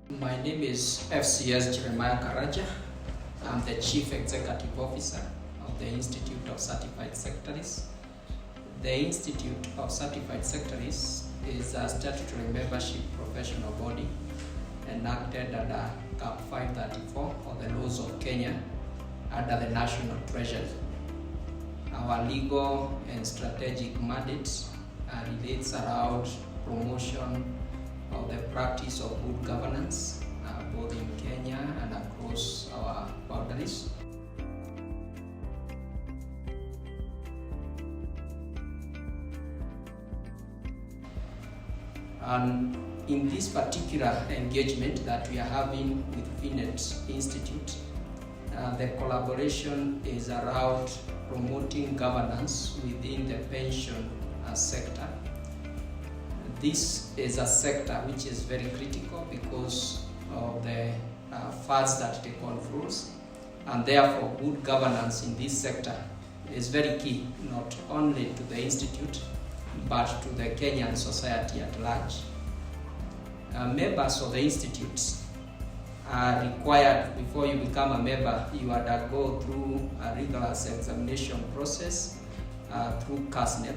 My name is FCS Karanja. I'm the Chief Executive Officer of the Institute of Certified Secretaries. The Institute of Certified Secretaries is a statutory membership professional body enacted under Cap 534 of the laws of Kenya under the National Treasury. Our legal and strategic mandates relates around promotion of the practice of good governance, both in Kenya and across our boundaries. And in this particular engagement that we are having with Finnet Institute, the collaboration is around promoting governance within the pension sector. This is a sector which is very critical because of the funds that it controls, and therefore good governance in this sector is very key, not only to the Institute but to the Kenyan society at large. Members of the Institute are required, before you become a member, you undergo through a rigorous examination process through CASNEP,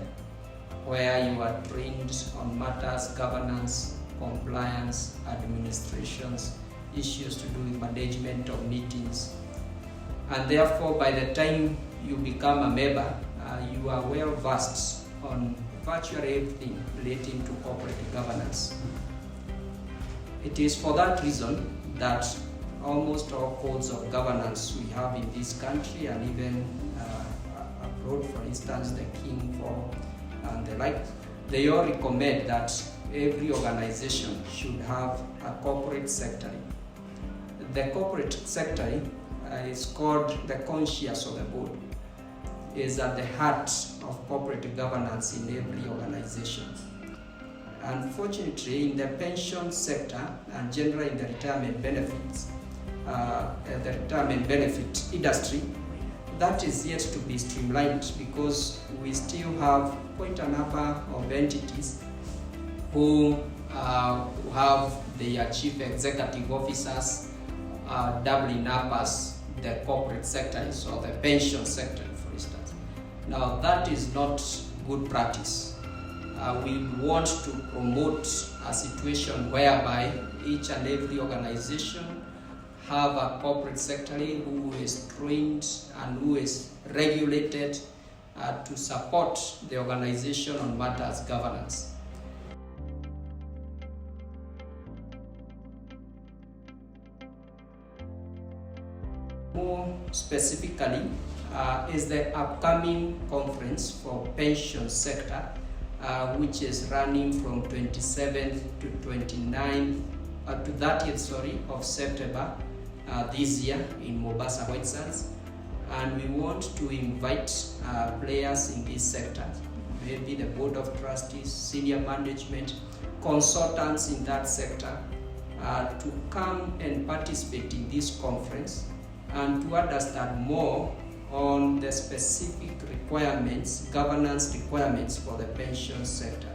where you are trained on matters governance, compliance, administrations, issues to do with management of meetings. And therefore, by the time you become a member, you are well versed on virtually everything relating to corporate governance. It is for that reason that almost all codes of governance we have in this country, and even abroad, for instance, the King for and the like, they all recommend that every organization should have a corporate secretary. The corporate secretary is called the conscience of the board, is at the heart of corporate governance in every organization. Unfortunately, in the pension sector and generally in the retirement benefits, the retirement benefit industry, that is yet to be streamlined because we still have quite a number of entities who have their chief executive officers doubling up as the corporate secretaries or the pension secretary, for instance. Now, that is not good practice. We want to promote a situation whereby each and every organization have a corporate secretary who is trained and who is regulated to support the organization on matters governance. More specifically is the upcoming conference for pension sector, which is running from 27th to 29th to 30th of September this year in Mombasa, White Sands. And we want to invite players in this sector, maybe the board of trustees, senior management, consultants in that sector, to come and participate in this conference and to understand more on the specific requirements, governance requirements for the pension sector.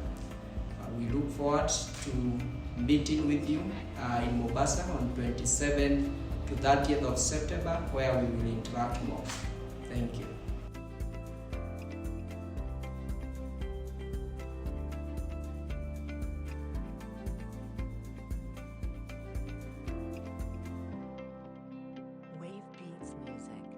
We look forward to meeting with you in Mombasa on 27th to 30th of September, where we will interact more. Thank you.